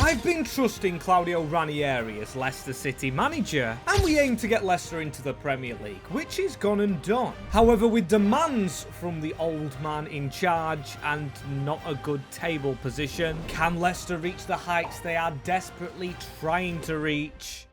I've been trusting Claudio Ranieri as Leicester City manager, and we aim to get Leicester into the Premier League, which is gone and done. However, with demands from the old man in charge and not a good table position, can Leicester reach the heights they are desperately trying to reach?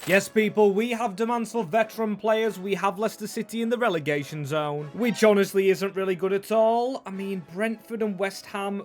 Yes, people, we have demands for veteran players. We have Leicester City in the relegation zone, which honestly isn't really good at all. I mean, Brentford and West Ham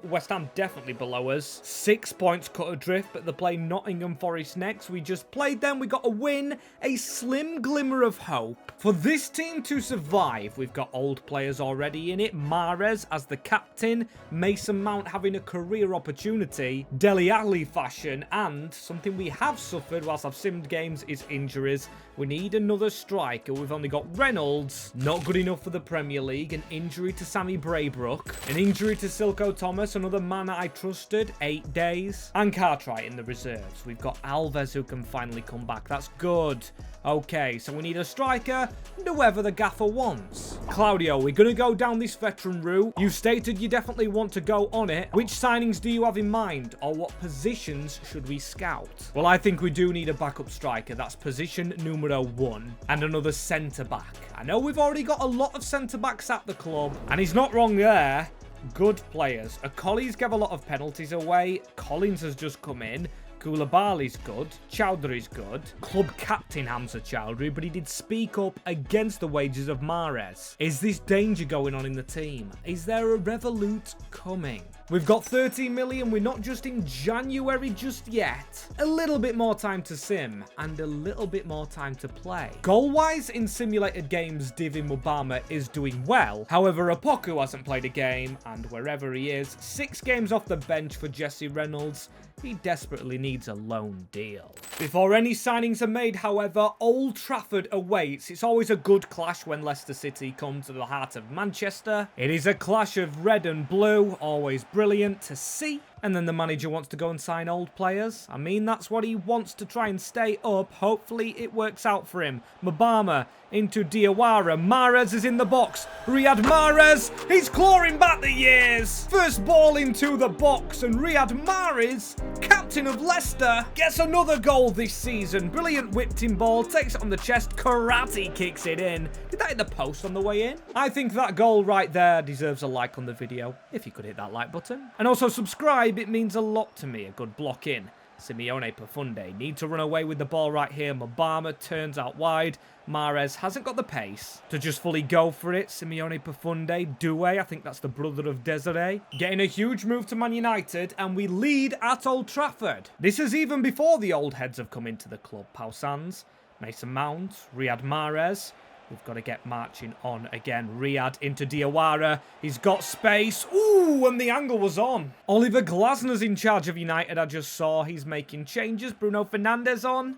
definitely below us. 6 points cut adrift, but they play Nottingham Forest next. We just played them. We got a win, a slim glimmer of hope. For this team to survive, we've got old players already in it. Mahrez as the captain, Mason Mount having a career opportunity, Dele Alli fashion, and something we have suffered whilst I've simmed games is injuries. We need another striker. We've only got Reynolds, not good enough for the Premier League, an injury to Sammy Braybrook, an injury to Silko Thomas, another man I trusted, 8 days, and Cartwright in the reserves. We've got Alves who can finally come back. That's good. Okay, so we need a striker and whoever the gaffer wants. Claudio, we're going to go down this veteran route. You stated you definitely want to go on it. Which signings do you have in mind, or what positions should we scout? Well, I think we do need a backup striker. That's position numero 1, and another centre-back. I know we've already got a lot of centre-backs at the club, and he's not wrong there. Good players. Akoli's gave a lot of penalties away. Collins has just come in. Koulibaly's good, Chowdhury's good, club captain Hamza Chowdhury, but he did speak up against the wages of Mahrez. Is this danger going on in the team? Is there a revolute coming? We've got 13 million, we're not just in January just yet. A little bit more time to sim, and a little bit more time to play. Goal-wise, in simulated games, Divi Mubama is doing well. However, Opoku hasn't played a game, and wherever he is, 6 games off the bench for Jesse Reynolds. He desperately needs a loan deal. Before any signings are made, however, Old Trafford awaits. It's always a good clash when Leicester City come to the heart of Manchester. It is a clash of red and blue, always brilliant to see. And then the manager wants to go and sign old players. I mean, that's what he wants to try and stay up. Hopefully it works out for him. Mubama into Diawara. Mahrez is in the box. Riyad Mahrez, he's clawing back the years. First ball into the box, and Riyad Mahrez, captain of Leicester, gets another goal this season. Brilliant whipped in ball, takes it on the chest, karate kicks it in. Did that hit the post on the way in? I think that goal right there deserves a like on the video, if you could hit that like button. And also subscribe. It means a lot to me. A good block in. Simeone Profunde need to run away with the ball right here. Mubama turns out wide. Mahrez hasn't got the pace to just fully go for it. Simeone Profunde, Doué, I think that's the brother of Desiree, getting a huge move to Man United, and we lead at Old Trafford. This is even before the old heads have come into the club. Pau Sanz, Mason Mount, Riyad Mahrez. We've got to get marching on again. Riyad into Diawara. He's got space. Ooh, and the angle was on. Oliver Glasner's in charge of United. I just saw he's making changes. Bruno Fernandes on.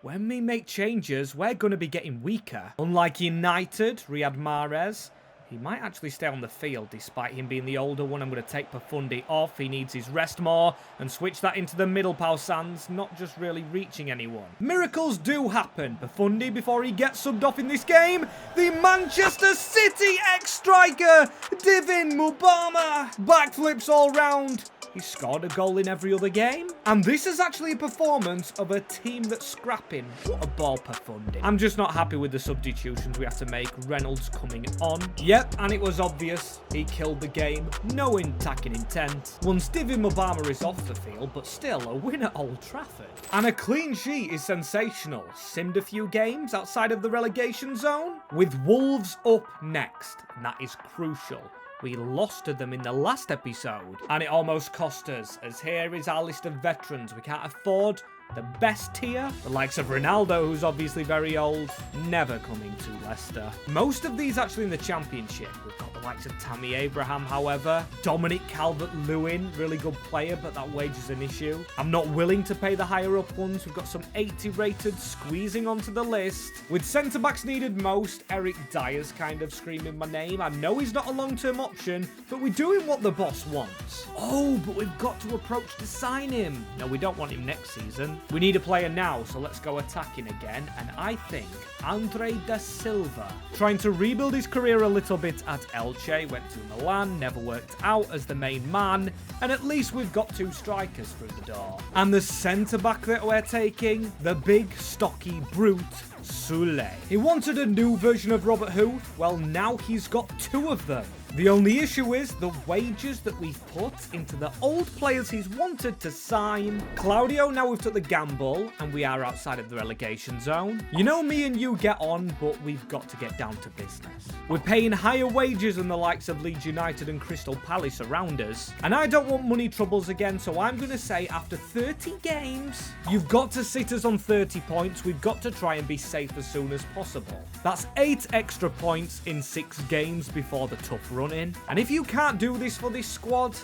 When we make changes, we're going to be getting weaker. Unlike United, Riyad Mahrez, he might actually stay on the field despite him being the older one. I'm going to take Profundi off. He needs his rest more and switch that into the middle. Pau Sanz not just really reaching anyone. Miracles do happen. Profundi, before he gets subbed off in this game, the Manchester City ex-striker, Divin Mubama. Backflips all round. He's scored a goal in every other game. And this is actually a performance of a team that's scrapping. What a ball, Profundi. I'm just not happy with the substitutions we have to make. Reynolds coming on. Yep, and it was obvious. He killed the game. No attacking intent. Once Divi Mubama is off the field, but still a win at Old Trafford. And a clean sheet is sensational. Simmed a few games outside of the relegation zone, with Wolves up next. And that is crucial. We lost to them in the last episode, and it almost cost us, as here is our list of veterans. We can't afford the best tier. The likes of Ronaldo, who's obviously very old, never coming to Leicester. Most of these actually in the Championship. We've got the likes of Tammy Abraham, however. Dominic Calvert-Lewin, really good player, but that wage is an issue. I'm not willing to pay the higher up ones. We've got some 80 rated squeezing onto the list. With centre-backs needed most, Eric Dyer's kind of screaming my name. I know he's not a long-term option, but we're doing what the boss wants. Oh, but we've got to approach to sign him. No, we don't want him next season. We need a player now, so let's go attacking again. And I think Andre Da Silva, trying to rebuild his career a little bit at Elche, went to Milan, never worked out as the main man, and at least we've got 2 strikers through the door. And the centre-back that we're taking, the big, stocky brute, Sule. He wanted a new version of Robert Who? Well, now he's got 2 of them. The only issue is the wages that we've put into the old players he's wanted to sign. Claudio, now we've took the gamble and we are outside of the relegation zone. You know, me and you get on, but we've got to get down to business. We're paying higher wages than the likes of Leeds United and Crystal Palace around us. And I don't want money troubles again, so I'm going to say after 30 games, you've got to sit us on 30 points. We've got to try and be safe as soon as possible. That's 8 extra points in 6 games before the tough run in. And if you can't do this for this squad,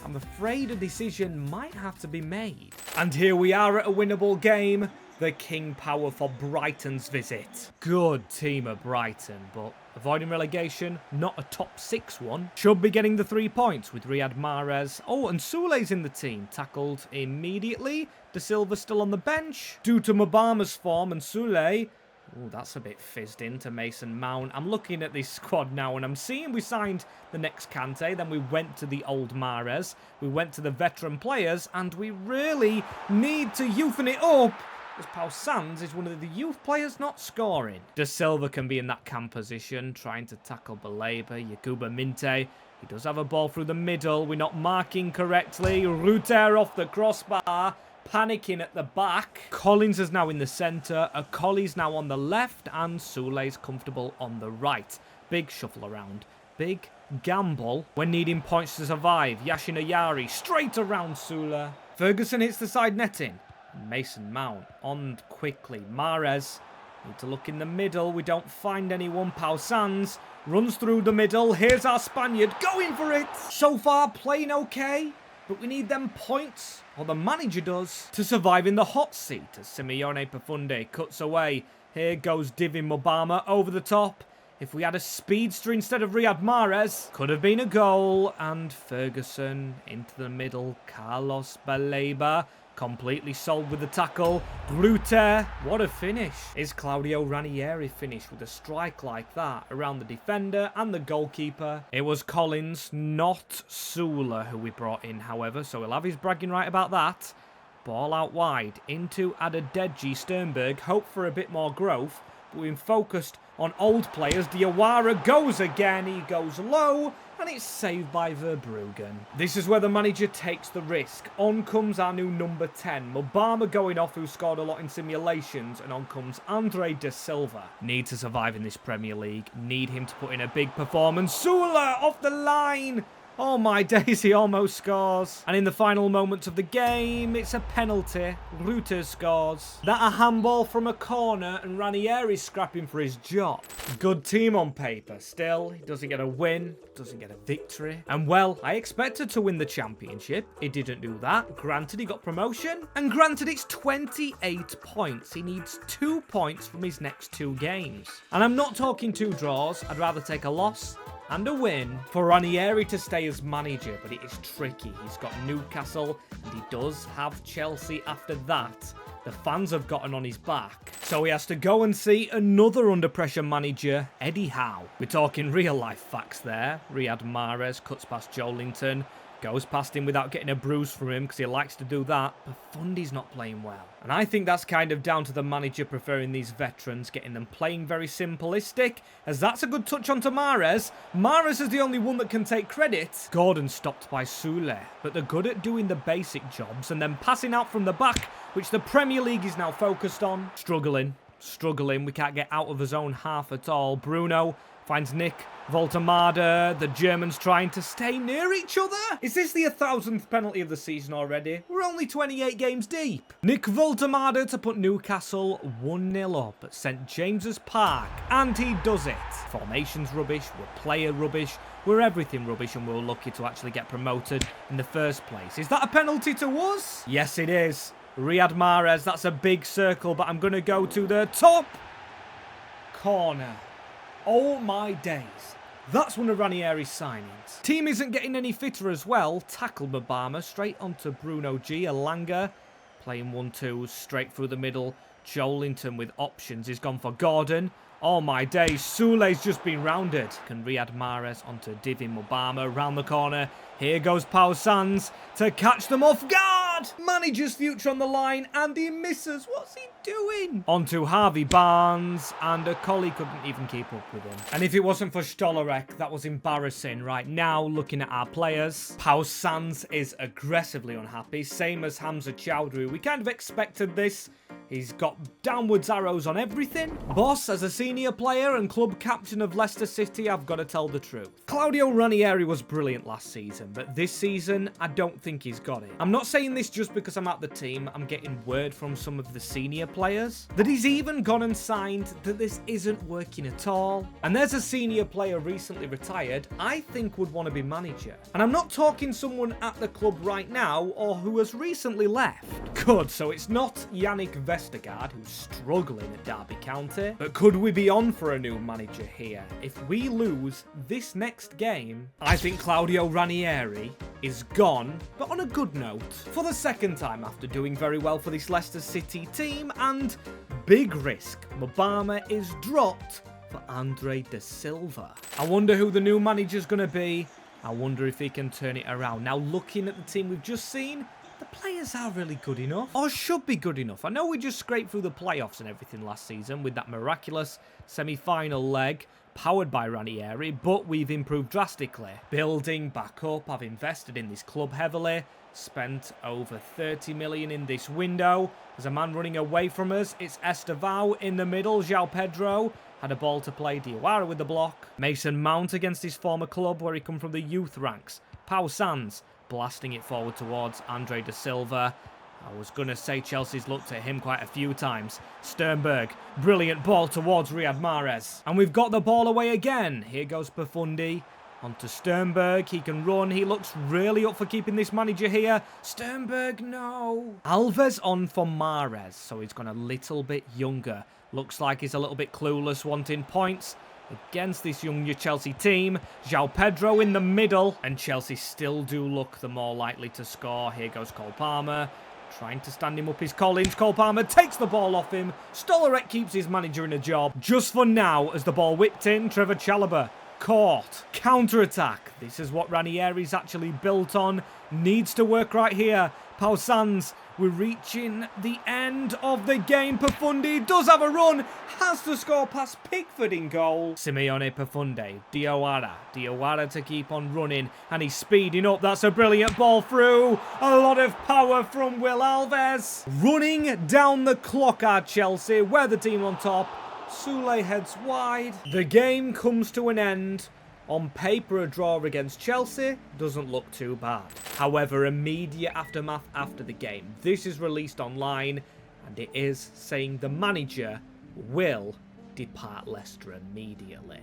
I'm afraid a decision might have to be made. And here we are at a winnable game. The King Power for Brighton's visit. Good team of Brighton, but avoiding relegation, not a top 6 one. Should be getting the 3 points with Riyad Mahrez. Oh, and Sule's in the team. Tackled immediately. Da Silva still on the bench. Due to Mobama's form and Sule. Oh, that's a bit fizzed into Mason Mount. I'm looking at this squad now and I'm seeing we signed the next Kante. Then we went to the old Mahrez. We went to the veteran players and we really need to youthen it up. As Pau Sands is one of the youth players not scoring. Da Silva can be in that cam position, trying to tackle Baleba, Yakuba Minte. He does have a ball through the middle. We're not marking correctly. Ruter off the crossbar. Panicking at the back. Collins is now in the centre. Akoli's now on the left. And Sule's comfortable on the right. Big shuffle around. Big gamble when needing points to survive. Yashin Ayari straight around Sule. Ferguson hits the side netting. Mason Mount on quickly. Mahrez need to look in the middle. We don't find anyone. Pau Sands runs through the middle. Here's our Spaniard going for it. So far playing okay, but we need them points, or the manager does, to survive in the hot seat as Simeone Profunde cuts away. Here goes Divin Mobama over the top. If we had a speedster instead of Riyad Mahrez, could have been a goal. And Ferguson into the middle. Carlos Baleba completely sold with the tackle. Ruter, what a finish. Is Claudio Ranieri finished with a strike like that around the defender and the goalkeeper? It was Collins, not Sule, who we brought in, however, so he'll have his bragging right about that. Ball out wide into Adedeji Sternberg. Hope for a bit more growth, but we've focused on old players. Diawara goes again. He goes low, and it's saved by Verbruggen. This is where the manager takes the risk. On comes our new number 10. Mobama going off, who scored a lot in simulations, and on comes Andre Da Silva. Need to survive in this Premier League. Need him to put in a big performance. Sule off the line. Oh my days, he almost scores. And in the final moments of the game, it's a penalty. Ruter scores. That a handball from a corner, and Ranieri scrapping for his job. Good team on paper. Still, he doesn't get a win, doesn't get a victory. And well, I expected to win the championship. He didn't do that. Granted, he got promotion. And granted, it's 28 points. He needs 2 points from his next 2 games. And I'm not talking 2 draws. I'd rather take a loss and a win for Ranieri to stay as manager, but it is tricky. He's got Newcastle and he does have Chelsea after that. The fans have gotten on his back, so he has to go and see another under pressure manager, Eddie Howe. We're talking real life facts there. Riyad Mahrez cuts past Joelinton, goes past him without getting a bruise from him because he likes to do that, but Fundy's not playing well. And I think that's kind of down to the manager preferring these veterans, getting them playing very simplistic, as that's a good touch onto Mahrez. Mahrez is the only one that can take credit. Gordon stopped by Sule, but they're good at doing the basic jobs and then passing out from the back, which the Premier League is now focused on. Struggling. We can't get out of his own half at all. Bruno finds Nick Voltemade. The Germans trying to stay near each other. Is this the 1,000th penalty of the season already? We're only 28 games deep. Nick Voltemade to put Newcastle 1-0 up at St James's Park. And he does it. Formation's rubbish. We're player rubbish. We're everything rubbish, and we're lucky to actually get promoted in the first place. Is that a penalty to us? Yes, it is. Riyad Mahrez, that's a big circle, but I'm going to go to the top corner. Oh my days. That's one of Ranieri's signings. Team isn't getting any fitter as well. Tackled Mobama straight onto Bruno G. Elanga. Playing 1-2s straight through the middle. Joelinton with options. He's gone for Gordon. Oh my days, Sule's just been rounded. Can Riyad Mahrez onto Divin Mubama round the corner. Here goes Pau Sanz to catch them off guard. Manager's future on the line and he misses. What's he doing? Onto Harvey Barnes and a collie couldn't even keep up with him. And if it wasn't for Stolarek, that was embarrassing. Right now, looking at our players, Pau Sanz is aggressively unhappy, same as Hamza Chowdhury. We kind of expected this. He's got downwards arrows on everything. Boss, as a senior player and club captain of Leicester City, I've got to tell the truth. Claudio Ranieri was brilliant last season, but this season, I don't think he's got it. I'm not saying this just because I'm at the team. I'm getting word from some of the senior players that he's even gone and signed that this isn't working at all. And there's a senior player recently retired I think would want to be manager. And I'm not talking someone at the club right now or who has recently left. Good, so it's not Yannick Vestergaard, who's struggling at Derby County. But could we be on for a new manager here? If we lose this next game, I think Claudio Ranieri is gone, but on a good note. For the second time after doing very well for this Leicester City team, and big risk, Mubama is dropped for Andre Da Silva. I wonder who the new manager's going to be. I wonder if he can turn it around. Now, looking at the team we've just seen, the players are really good enough, or should be good enough. I know we just scraped through the playoffs and everything last season with that miraculous semi-final leg powered by Ranieri, but we've improved drastically. Building back up, I've invested in this club heavily, spent over 30 million in this window. There's a man running away from us. It's Estevao in the middle. João Pedro had a ball to play. Diawara with the block. Mason Mount against his former club where he come from the youth ranks. Pau Sanz blasting it forward towards Andre Da Silva. I was going to say Chelsea's looked at him quite a few times. Sternberg, brilliant ball towards Riyad Mahrez. And we've got the ball away again. Here goes Profundi. Onto Sternberg. He can run. He looks really up for keeping this manager here. Sternberg, no. Alves on for Mahrez. So he's gone a little bit younger. Looks like he's a little bit clueless, wanting points against this young Chelsea team. João Pedro in the middle. And Chelsea still do look the more likely to score. Here goes Cole Palmer. Trying to stand him up is Collins. Cole Palmer takes the ball off him. Stolarek keeps his manager in a job. Just for now, as the ball whipped in, Trevor Chalobah caught. Counter-attack. This is what Ranieri's actually built on. Needs to work right here. Pau Sanz, we're reaching the end of the game. Profundi does have a run. Has to score past Pickford in goal. Simeone Profundi. Diawara to keep on running. And he's speeding up. That's a brilliant ball through. A lot of power from Will Alves. Running down the clock are Chelsea. We're the team on top. Sule heads wide. The game comes to an end. On paper, a draw against Chelsea doesn't look too bad. However, immediate aftermath after the game. This is released online, and it is saying the manager will depart Leicester immediately.